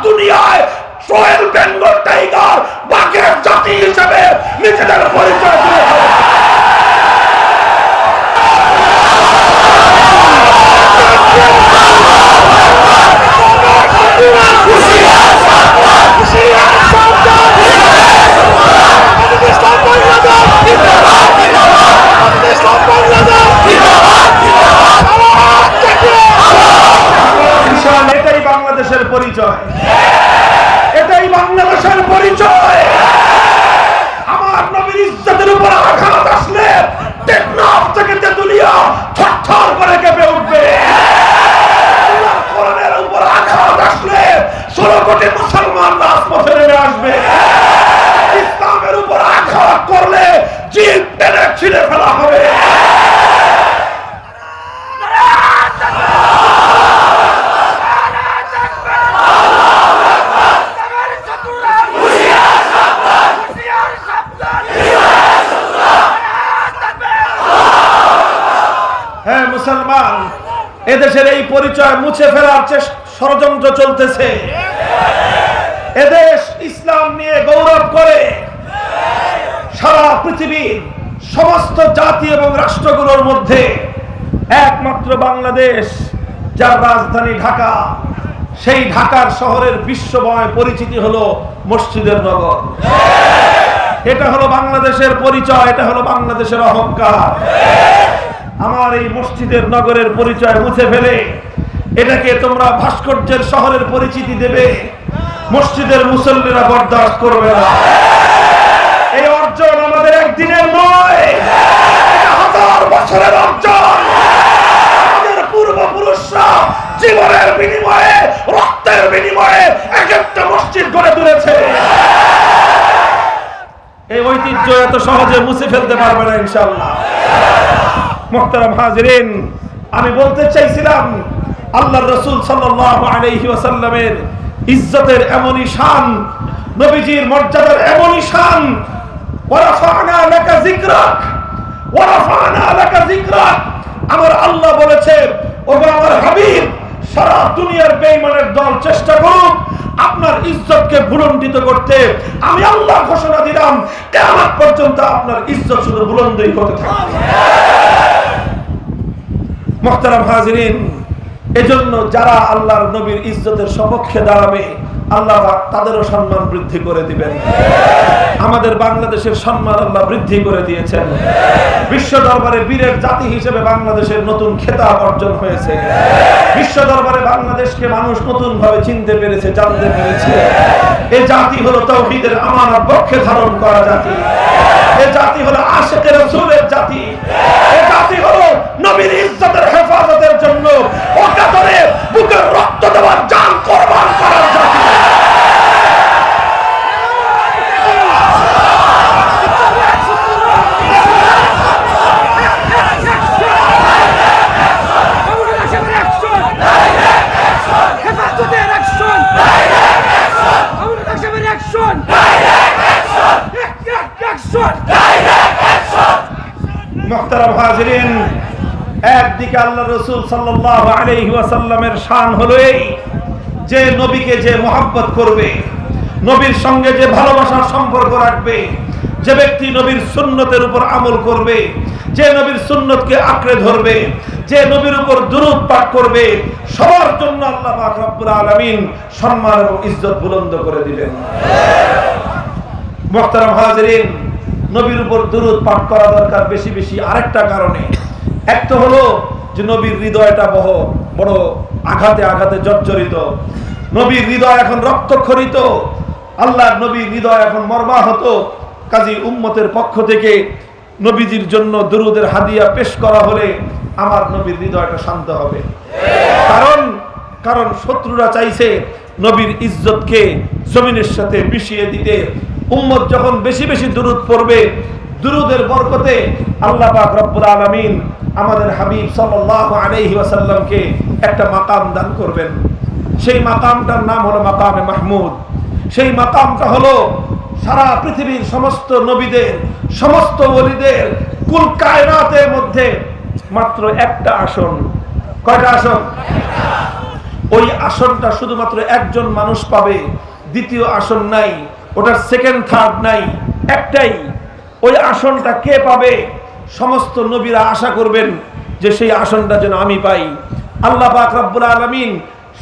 দুনিয়ায় royal Bengal tiger বাঘের জাতি হিসেবে নিজেদের পরিচয় দিয়ে এটাই বাংলাদেশের পরিচয়, এটাই বাংলাদেশের পরিচয়। আমার নবীর ইজ্জতের উপর আঘাত আসলে টেকনাফ থেকে তেতুলিয়া থরথর করে কেঁপে উঠবে। কোরআনের উপর আঘাত আসলে 16 কোটি মুসলমান রাজপথে নেমে আসবে। ইসলামের উপর আঘাত করলে জিভ টেনে ছিঁড়ে ফেলা হবে। হ্যাঁ মুসলমান, এদেশের এই পরিচয় মুছে ফেলার ষড়যন্ত্র চলতেছে। এদেশ ইসলাম নিয়ে গৌরব করে। সারা পৃথিবীর সমস্ত জাতি এবং রাষ্ট্রগুলোর মধ্যে একমাত্র বাংলাদেশ, যার রাজধানী ঢাকা, সেই ঢাকার শহরের বিশ্বময় পরিচিতি হলো মসজিদের নগর। এটা হলো বাংলাদেশের পরিচয়, এটা হলো বাংলাদেশের অহংকার। আমার এই মসজিদের নগরের পরিচয় মুছে ফেলে এটাকে তোমরা ভাস্কর্যের শহরের পরিচিতি দেবে, মসজিদের মুসল্লিরা বরদাস্ত করবে না। এই অর্জন আমাদের একদিনের নয়, এটা 1000 বছরের অর্জন। আমাদের পূর্বপুরুষরা জীবনের বিনিময়ে, রক্তের বিনিময়ে এক একটা মসজিদ গড়ে তুলেছে। এই ঐতিহ্য এত সহজে মুছে ফেলতে পারবে না ইনশাআল্লাহ। মুহতারাম হাজিরিন, আমি বলতে চাইছিলাম আল্লাহর রাসূল সাল্লাল্লাহু আলাইহি ওয়াসাল্লামের ইজ্জতের এমনই শান, নবীজির মর্যাদার এমনই শান। ওয়া রাফা'না লাকা যিকরাক, ওয়া রাফা'না লাকা যিকরাক। আমার আল্লাহ বলেছে, ওগো আমার হাবিব, সারা দুনিয়ার বেঈমানের দল চেষ্টা করুক আপনার ইজ্জতকে ভুলণ্ডিত করতে, আমি আল্লাহ ঘোষণা দিলাম কিয়ামত পর্যন্ত আপনার ইজ্জত শুধু বুলন্দই হতে থাকবে। মুহতারাম হাজিরিন, এজন্য যারা আল্লাহর নবীর ইজ্জতের সপক্ষে দাঁড়াবে, আল্লাহ তাদেরও সম্মান বৃদ্ধি করে দিবেন। আমাদের বাংলাদেশের সম্মান আল্লাহ বৃদ্ধি করে দিয়েছেন। বিশ্ব দরবারে বীরের জাতি হিসেবে বাংলাদেশের নতুন খেতাব অর্জন হয়েছে। বিশ্ব দরবারে বাংলাদেশকে মানুষ নতুন ভাবে চিনতে পেরেছে, জানতে পেরেছে। এই জাতি হলো তাওহীদের আমানত পক্ষে ধারণ করা জাতি। এই জাতি হলো আশিকে রাসূলের জাতি। এই জাতি হলো নবীর ইজ্জতের হেফাজতের জন্য অকাতরে বুকের রক্ত দেওয়ার, জান কুরবান করার জাতি। মুহতারাম হাজিরিন, একদিকে আল্লাহ রাসূল সাল্লাল্লাহু আলাইহি ওয়াসাল্লামের শান হলো এই যে নবীকে যে মহব্বত করবে, নবীর সঙ্গে যে ভালোবাসার সম্পর্ক রাখবে, যে ব্যক্তি নবীর সুন্নতের উপর আমল করবে, যে নবীর সুন্নতকে আঁকড়ে ধরবে, যে নবীর উপর দুরূদ পাঠ করবে, সবার জন্য আল্লাহ পাক রব্বুল আলামিন সম্মান এবং ইজ্জত বুলন্দ করে দিবেন। মুহতারাম হাজিরিন, নবীর উপর দুরূদ পাঠ করা দরকার বেশি বেশি আরেকটা কারণে। একটা হলো যে নবীর হৃদয়টা বড় আঘাতে আঘাতে জর্জরিত। নবীর হৃদয় এখন রক্তক্ষরিত, আল্লাহর নবীর হৃদয় এখন মর্মাহত। কাজী উম্মতের পক্ষ থেকে নবীজির জন্য দুরূদের হাদিয়া পেশ করা হলে আমার নবীর হৃদয়টা শান্ত হবে। কারণ শত্রুরা চাইছে নবীর ইজ্জতকে জমিনের সাথে মিশিয়ে দিতে। উম্মত যখন বেশি বেশি দুরূদ পড়বে, দুরূদের বরকতে আল্লাহ পাক রব্বুল আলামিন আমাদের হাবিব সাল্লাল্লাহু আলাইহি ওয়াসাল্লামকে একটা মাকাম দান করবেন। সেই মাকামটার নাম হলো মাকামে মাহমুদ। সেই মাকামটা হলো সারা পৃথিবীর সমস্ত নবীদের, সমস্ত ওলিদের, কুল কায়নাতের মধ্যে মাত্র একটা আসন। কয়টা আসন? ওই আসনটা শুধুমাত্র একজন মানুষ পাবে, দ্বিতীয় আসন নাই, ওটার সেকেন্ড থার্ড নাই, একটাই। ওই আসনটা কে পাবে? সমস্ত নবীরা আশা করবেন যে সেই আসনটা যেন আমি পাই। আল্লাহ পাক রব্বুল আলামিন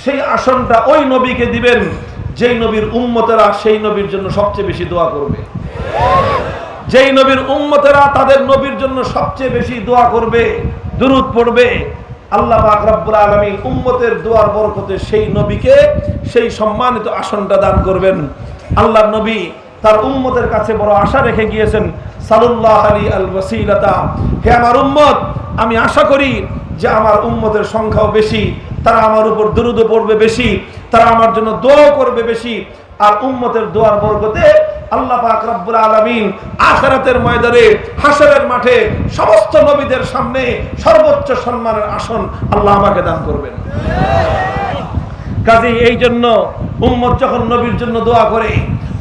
সেই আসনটা ওই নবীকে দিবেন যেই নবীর উম্মতেরা সেই নবীর জন্য সবচেয়ে বেশি দোয়া করবে। যেই নবীর উম্মতেরা তাদের নবীর জন্য সবচেয়ে বেশি দোয়া করবে, দুরূদ পড়বে, আল্লাহ পাক রব্বুল আলামিন উম্মতের দোয়ার বরকতে সেই নবীকে সেই সম্মানিত আসনটা দান করবেন। আল্লাহর নবী তার উম্মতের কাছে বড় আশা রেখে গিয়েছেন, সাল্লাল্লাহু আলাইহি আল ওয়াসিলাতা, হে আমার উম্মত, আমি আশা করি যে আমার উম্মতের সংখ্যাও বেশি, তারা আমার উপর দুরূদ পড়বে বেশি, তারা আমার জন্য দোয়া করবে বেশি, আর উম্মতের দোয়ার বরকতে আল্লাহ পাক রব্বুল আলামিন আখিরাতের ময়দানে হাশরের মাঠে সমস্ত নবীদের সামনে সর্বোচ্চ সম্মানের আসন আল্লাহ আমাকে দান করবেন। কাজেই এই জন্য উম্মত যখন নবীর জন্য দোয়া করে,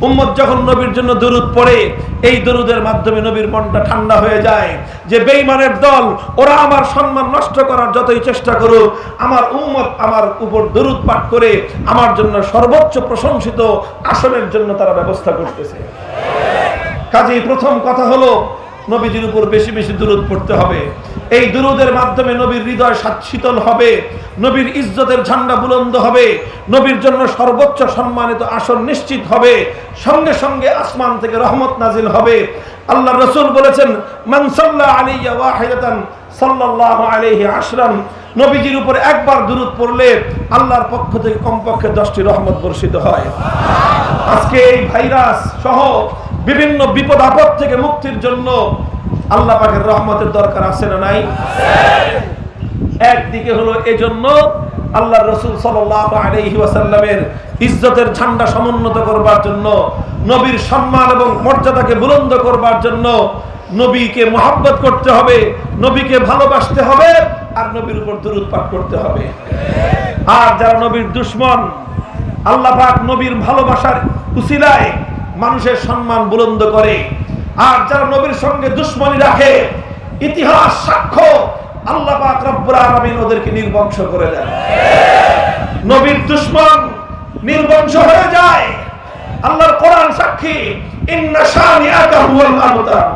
উম্মত যখন নবীর জন্য দুরূদ পড়ে, এই দুরূদের মাধ্যমে নবীর মনটা ঠান্ডা হয়ে যায় যে বেঈমানের দল ওরা আমার সম্মান নষ্ট করার যতই চেষ্টা করুক, আমার উম্মত আমার উপর দুরূদ পাঠ করে আমার জন্য সর্বোচ্চ প্রশংসিত আসনের জন্য তারা ব্যবস্থা করতেছে। কাজেই প্রথম কথা হলো নবীজির উপর বেশি বেশি দুরূদ পড়তে হবে। এই দুরূদের মাধ্যমে নবীর হৃদয় শীতল হবে, নবীর ইজ্জতের ঝান্ডা বুলন্দ হবে, নবীর জন্য সর্বোচ্চ সম্মানিত আসন নিশ্চিত হবে, সঙ্গে সঙ্গে আসমান থেকে রহমত নাজিল হবে। আল্লাহর রাসূল বলেছেন, মান সাল্লা আলাইয়া ওয়াহিদাতান সাল্লাল্লাহু আলাইহি আশরান, নবীজির উপর একবার দুরূদ পড়লে আল্লাহর পক্ষ থেকে কমপক্ষে 10টি রহমত বর্ষিত হয়। আজকে এই ভাইরাস সহ বিভিন্ন বিপদ আপদ থেকে মুক্তির জন্য আল্লাহ পাকের রহমতের দরকার আছে না নাই? একদিকে হলো এজন্য আল্লাহর রাসূল সাল্লাল্লাহু আলাইহি ওয়াসাল্লামের ইজ্জতের ঝান্ডা সমুন্নত করবার জন্য, নবীর সম্মান এবং মর্যাদাকে বুলন্দ করবার জন্য নবীকে মহব্বত করতে হবে, নবীকে ভালোবাসতে হবে, আর নবীর উপর দুরূদ পাঠ করতে হবে। আর যারা নবীর দুশমন, আল্লাহ পাক নবীর ভালোবাসার উসিলায় মানুষের সম্মান বুলন্দ করে, আর যারা নবীর সঙ্গে দুশমনী রাখে, ইতিহাস সাক্ষ্য আল্লাহ পাক রব্বুল আলামিন ওদেরকে নির্বংশ করে দেন। নবীর দুশমন নির্বংশ হয়ে যায়। আল্লাহর কোরআন সাক্ষী, ইন্না শানিআকা হুয়াল আবতার,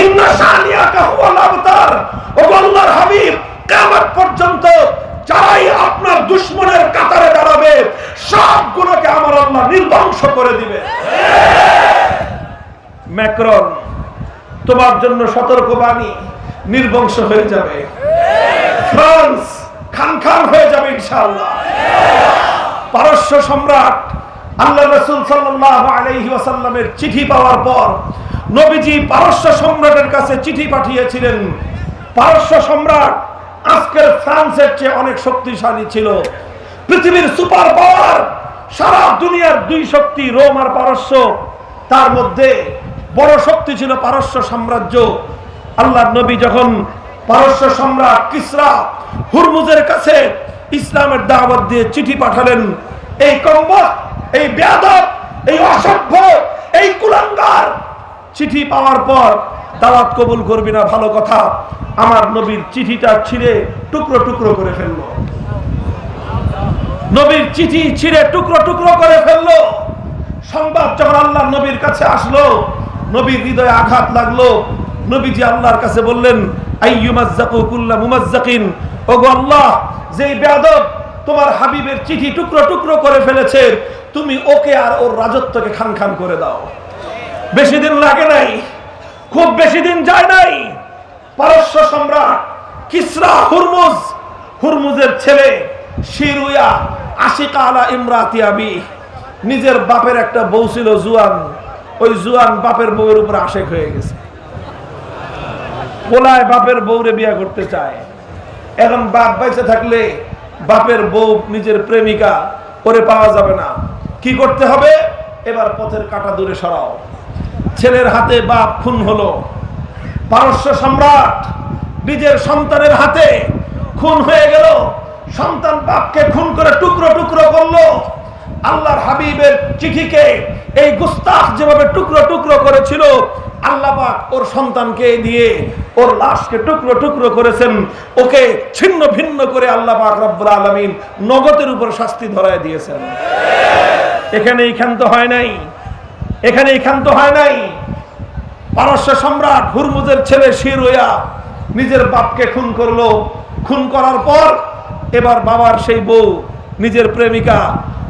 ইন্না শানিআকা হুয়াল আবতার। ও আল্লাহর হাবিব, কিয়ামত পর্যন্ত যারাই আপনার দুশমনের কাতারে দাঁড়াবে সবগুলোকে আমার আল্লাহ নির্বংশ করে দিবে। ম্যাক্রন, তোমার জন্য সতর্কবাণী, নির্বংশ হয়ে যাবে। ফ্রান্স খান খান হয়ে যাবে ইনশাআল্লাহ। পারস্য সম্রাট আল্লাহর রাসূল সাল্লাল্লাহু আলাইহি ওয়াসাল্লামের চিঠি পাওয়ার পর নবীজি পারস্য সম্রাটের কাছে চিঠি পাঠিয়েছিলেন। পারস্য সম্রাট আজকের ফ্রান্সের চেয়ে অনেক শক্তিশালী ছিল। পৃথিবীর সুপার পাওয়ার, সারা দুনিয়ার দুই শক্তি রোম আর পারস্য, তার মধ্যে বড় শক্তি ছিল পারস্য সাম্রাজ্য। আল্লাহর নবী যখন পারস্য সম্রাট কিসরা হুরমুজের কাছে ইসলামের দাওয়াত দিয়ে চিঠি পাঠালেন, এই কম্বক, এই বেয়াদব, এই অসভ্য, এই কুলাঙ্গার চিঠি পাওয়ার পর দাওয়াত কবুল করবি না ভালো কথা, আমার নবীর চিঠিটা ছিঁড়ে টুকরো টুকরো করে ফেললো। নবীর চিঠি ছিঁড়ে টুকরো টুকরো করে ফেললো। সংবাদ যখন আল্লাহর নবীর কাছে আসলো, নবীর হৃদয়ে আঘাত লাগলো। নবীজি আল্লাহর কাছে বললেন, আইয়ুমাজ্জাকু কুল্লা মুমাজ্জাকিন, ওগো আল্লাহ, যেই বেয়াদব তোমার হাবিবের চিঠি টুকরো টুকরো করে ফেলেছে, তুমি ওকে আর ওর রাজত্বকে খান খান করে দাও। বেশি দিন লাগে নাই, খুব বেশি দিন যায় নাই, পারস্য সম্রাট কিসরা হুরমুজ, হুরমুজের ছেলে শিরুয়া আশিকা আলা ইমরাতি আবি, নিজের বাপের একটা বউ ছিল জুয়ান, ওই জুয়ান বাপের বউয়ের উপর আশেক হয়ে গেছে। পোলায় বাপের বউরে বিয়ে করতে চায়। এখন বাপ বেঁচে থাকলে বাপের বউ নিজের প্রেমিকা করে পাওয়া যাবে না, কি করতে হবে? এবার পথের কাঁটা দূরে সরাও। ছেলের হাতে বাপ খুন হলো। পারস্য সম্রাট নিজের সন্তানের হাতে খুন হয়ে গেল। সন্তান বাপকে খুন করে টুকরো টুকরো করলো। আল্লাহর হাবিবের চিঠিকে এই গুস্তাখ যেভাবে টুকরো টুকরো করেছিল, আল্লাহ পাক ওর সন্তানকে দিয়ে ওর লাশকে টুকরো টুকরো করেছেন, ওকে ছিন্ন ভিন্ন করে আল্লাহ পাক রব্বুল আলামিন নগদের উপর শাস্তি ধরায় দিয়েছেন। এখানেই ক্ষান্ত হয় নাই, এখানেই ক্ষান্ত হয় নাই। পারস্য সম্রাট হুরমুজের ছেলে শিরোয়া নিজের বাপকে খুন করলো। খুন করার পর এবার বাবার সেই বউ, নিজের প্রেমিকা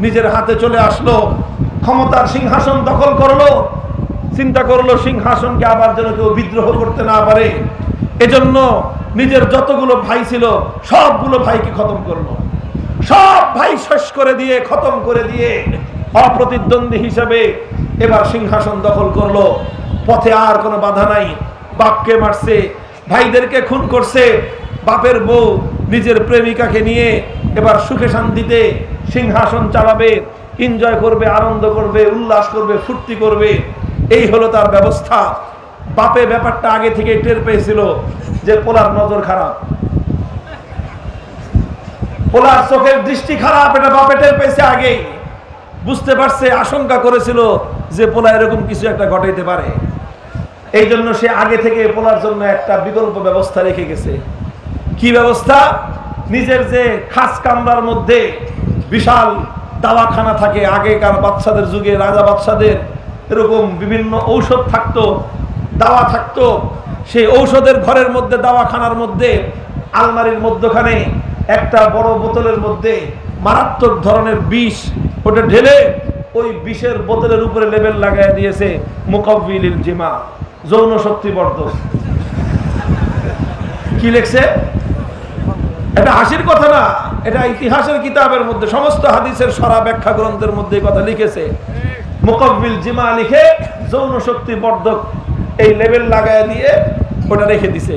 নিজের হাতে চলে আসলো, ক্ষমতার সিংহাসন দখল করলো। চিন্তা করলো সিংহাসনকে আবার যেন কেউ বিদ্রোহ করতে না পারে, এজন্য নিজের যতগুলো ভাই ছিল সবগুলো ভাইকে খতম করলো। সব ভাই শেষ করে দিয়ে, খতম করে দিয়ে অপ্রতিদ্বন্দ্বী হিসেবে এবার সিংহাসন দখল করলো। পথে আর কোনো বাধা নাই। বাপকে মারছে, ভাইদেরকে খুন করছে। বাপের বউ নিজের প্রেমিকাকে নিয়ে এবার সুখে শান্তিতে সিংহাসন চালাবে, এনজয় করবে, আনন্দ করবে, উল্লাস করবে, ফুর্তি করবে। এই হলো তার ব্যবস্থা। বাপে ব্যাপারটা আগে থেকে টের পেয়েছিল যে পোলার নজর খারাপ, পোলার চোখের দৃষ্টি খারাপ, এটা বাপে টের পেয়েছে আগেই। বুঝতে পারছে, আশঙ্কা করেছিল যে পোলা এরকম কিছু একটা ঘটাইতে পারে। এই জন্য সে আগে থেকে পোলার জন্য একটা বিকল্প ব্যবস্থা রেখে গেছে। কি ব্যবস্থা? নিজের যে খাস কামরার মধ্যে বিশাল দাওয়াখানা থাকে, আগেকার বাদশাদের যুগে রাজা বাদশাদের এরকম বিভিন্ন ঔষধ থাকতো, দাওয়া থাকতো। সেই ঔষধের ঘরের মধ্যে, দাওয়াখানার মধ্যে আলমারির মধ্যখানে একটা বড় বোতলের মধ্যে মারাত্মক ধরনের বিষ, ওটা ঢেলে ওই বিষের বোতলের উপরে লেবেল লাগাই দিয়েছে মুকাব্বিলিল জিমা, যৌন শক্তিবর্ধক। কি লিখছে? এটা হাসির কথা না, এটা ইতিহাসের কিতাবের মধ্যে, সমস্ত হাদিসের সরা ব্যাখ্যা গ্রন্থের মধ্যে কথা লিখেছে। মুকাব্বিল জিমা লিখে যৌন শক্তি বর্ধক এই লেবেল লাগায় দিয়ে ওটা রেখে দিছে।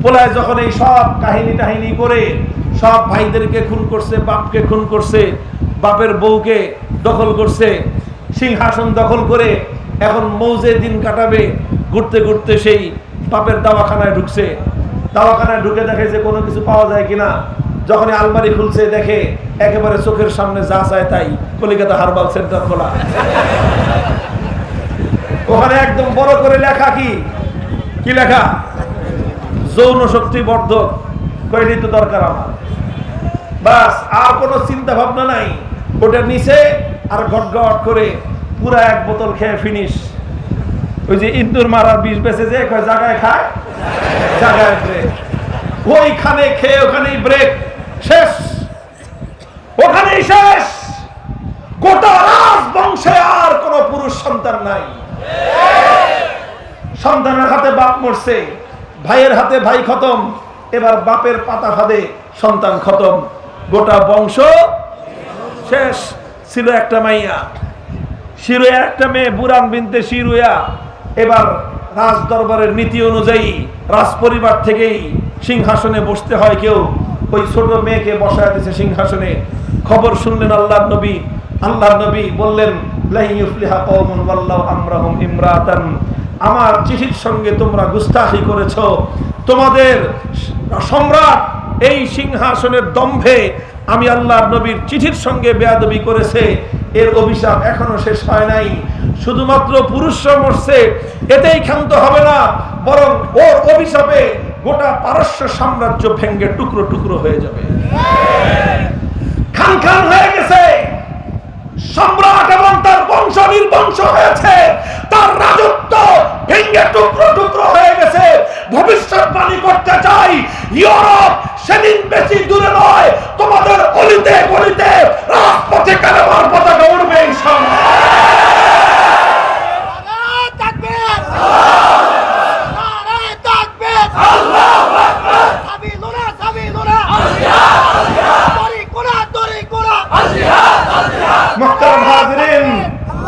পোলায় যখন এই সব কাহিনী টাহিনী করে সব ভাইদেরকে খুন করছে, বাপকে খুন করছে, বাপের বউকে দখল করছে, সিংহাসন দখল করে এখন মৌজে দিন কাটাবে, ঘুরতে ঘুরতে সেই বাপের দাওয়াখানায় ঢুকছে। দাওয়াখানায় ঢুকে দেখে যে কোনো কিছু পাওয়া যায় কিনা। যখন আলমারি খুলছে দেখে একেবারে চোখের সামনে যা চায় তাই, কলিকাতা হারবাল সেন্টার খোলা। ওখানে একদম বড় করে লেখা, কি লেখা? যৌন শক্তি বর্ধক। কয়টি তো দরকার আমার, বাস আর কোনো চিন্তা ভাবনা নাই। ওটা নিচে আর গট গট করে পুরা এক বোতল খেয়ে ফিনিশ। ওই যে ইন্দুর মারার বিষ বেঁচে যে কয় জায়গায় খায়, জায়গায় ব্রেক। ওইখানে খেয়ে ওখানেই ব্রেক, শেষ, ওখানেই শেষ। গোটা রাজবংশে আর কোন পুরুষ সন্তান নাই। সন্তানের হাতে বাপ মরছে, ভাইয়ের হাতে ভাই খতম, এবার বাপের পাতা ফাঁদে সন্তান খতম, গোটা বংশ শেষ। ছিল একটা মাইয়া, শিরোয়া, একটা মেয়ে বুরান বিনতে শিরোয়া। এবার রাজ দরবারের নীতি অনুযায়ী রাজ পরিবার থেকেই সিংহাসনে বসতে হয় কেউ, ওই ছোট মেয়েকে বসায় দিয়েছে সিংহাসনে। খবর শুনলেন আল্লাহর নবী। আল্লাহর নবী বললেন, লা ইউফলিহা কওমুন ওয়াল্লাহু আমরাহুম ইমরাতান। আমার চিঠির সঙ্গে তোমরা গুস্তাখি করেছো, তোমাদের সম্রাট এই সিংহাসনের দম্ভে আমি আল্লাহর নবীর চিঠির সঙ্গে বেয়াদবি করেছে। এর অভিশাপ এখনো শেষ হয় নাই। শুধুমাত্র পুরুষরা মরছে, এতেই ক্ষান্ত হবে না, বরং ওর অভিশাপে গোটা পারস্য সাম্রাজ্য ভেঙ্গে টুকরো টুকরো হয়ে যাবে। খান খান হয়ে গেছে সম্রাট এবং তার বংশ নির্বংশ হয়েছে, তার রাজত্ব ভেঙ্গে টুকরো টুকরো হয়ে গেছে। ভবিষ্যৎবাণী করতে চাই, ইউরোপ সেদিন বেশি দূরে নয়, তোমাদের অলিতে গলিতে রাজপথে কালেমার পতাকা উড়বে ইনশাআল্লাহ।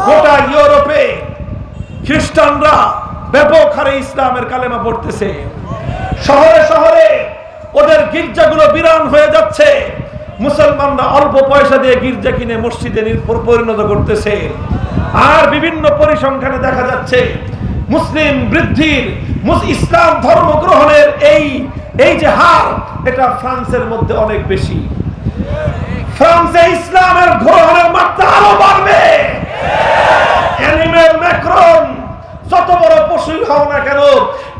গোটা ইউরোপে খ্রিস্টানরা ব্যাপক হারে ইসলামের কালেমা পড়তেছে। শহরে শহরে ওদের গির্জাগুলো বিরান হয়ে যাচ্ছে। মুসলমানরা অল্প পয়সা দিয়ে গির্জা কিনে মসজিদে পরিণত করতেছে। আর বিভিন্ন পরিসংখ্যানে দেখা যাচ্ছে মুসলিম বৃদ্ধির, ইসলাম ধর্ম গ্রহণের এই যে হার, এটা ফ্রান্সের মধ্যে অনেক বেশি। ফ্রান্সে ইসলামের গ্রহণের মাত্রা আরো বাড়বে। এমানুয়েল ম্যাক্রন যত বড় পশুই হও না কেন,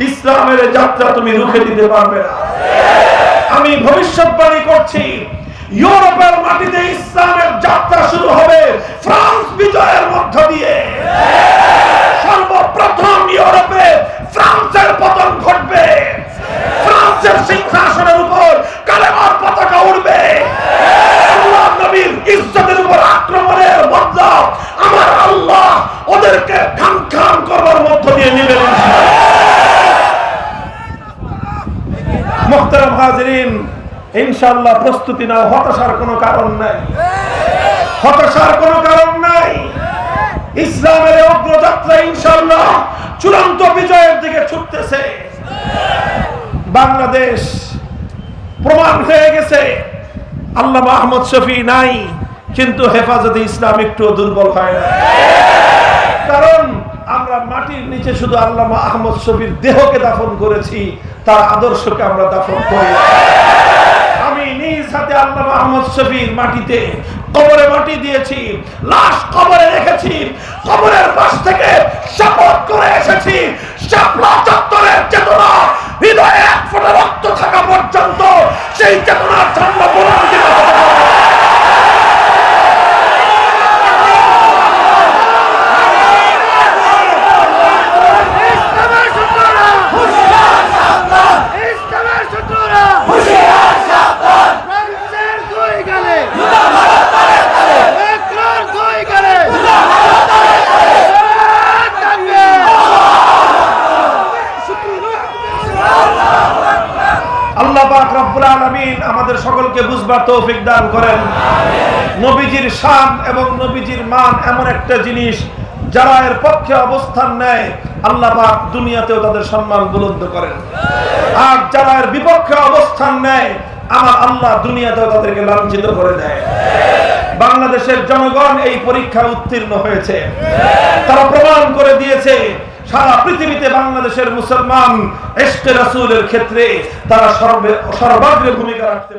ইসলামের যাত্রা তুমি রুখে দিতে পারবে না। আমি ভবিষ্যৎবাণী করছি, ইউরোপের মাটিতে ইসলামের যাত্রা শুরু হবে ফ্রান্স বিজয়ের মধ্য দিয়ে। সর্বপ্রথম ইউরোপে ফ্রান্সের পতন ঘটবে, ফ্রান্সের সিংহাসনের উপর কালেমার পতাকা উড়বে। আল্লাহ নবীর ইজ্জতের উপর আক্রমণের বদলা আমার আল্লাহ ওদেরকে খান খান করবার মধ্য দিয়ে নেবেন। মুহতারাম হাজিরিন, ইনশাআল্লাহ প্রস্তুতি নাও, হতাশার কোনো কারণ নাই, হতাশার কোনো কারণ নাই। ইসলামের অগ্রযাত্রা ইনশাআল্লাহ চূড়ান্ত বিজয়ের দিকে ছুটতেছে। বাংলাদেশ প্রমাণ হয়ে গেছে, আল্লামা আহমদ শফি নাই, কিন্তু হেফাজতে ইসলাম একটু দুর্বল হয় না। কারণ আমরা মাটির নিচে শুধু আল্লামা আহমদ শফির দেহকে দাফন করেছি, তার আদর্শকে আমরা দাফন করি। আমি নিজ হাতে আল্লামা আহমদ শফির মাটিতে কবরে মাটি দিয়েছি, লাশ কবরে রেখেছি, কবরের পাশ থেকে শপথ করে এসেছি, শাপলা চত্বরের চেতনা হৃদয়ে এক ফোঁটা রক্ত থাকা পর্যন্ত সেই চেতনার ঠান্ডা পুনরুজ্জীবিত হবে। আল্লাহ পাক রব্বুল আলামিন আমাদের সকলকে বুঝবার তৌফিক দান করেন। নবীজির শান এবং নবীজির মান এমন একটা জিনিস, যারা এর পক্ষে অবস্থান নেয় আল্লাহ পাক দুনিয়াতেও তাদের সম্মান বুলন্দ করেন, আর যারা এর বিপক্ষে অবস্থান নেয় আমার আল্লাহ দুনিয়াতেও তাদেরকে লাঞ্ছিত করে দেয়। বাংলাদেশের জনগণ এই পরীক্ষায় উত্তীর্ণ হয়েছে, তারা প্রমাণ করে দিয়েছে সারা পৃথিবীতে বাংলাদেশের মুসলমান ইশকে রাসূলের ক্ষেত্রে তারা সর্বাগ্রে ভূমিকা রাখতে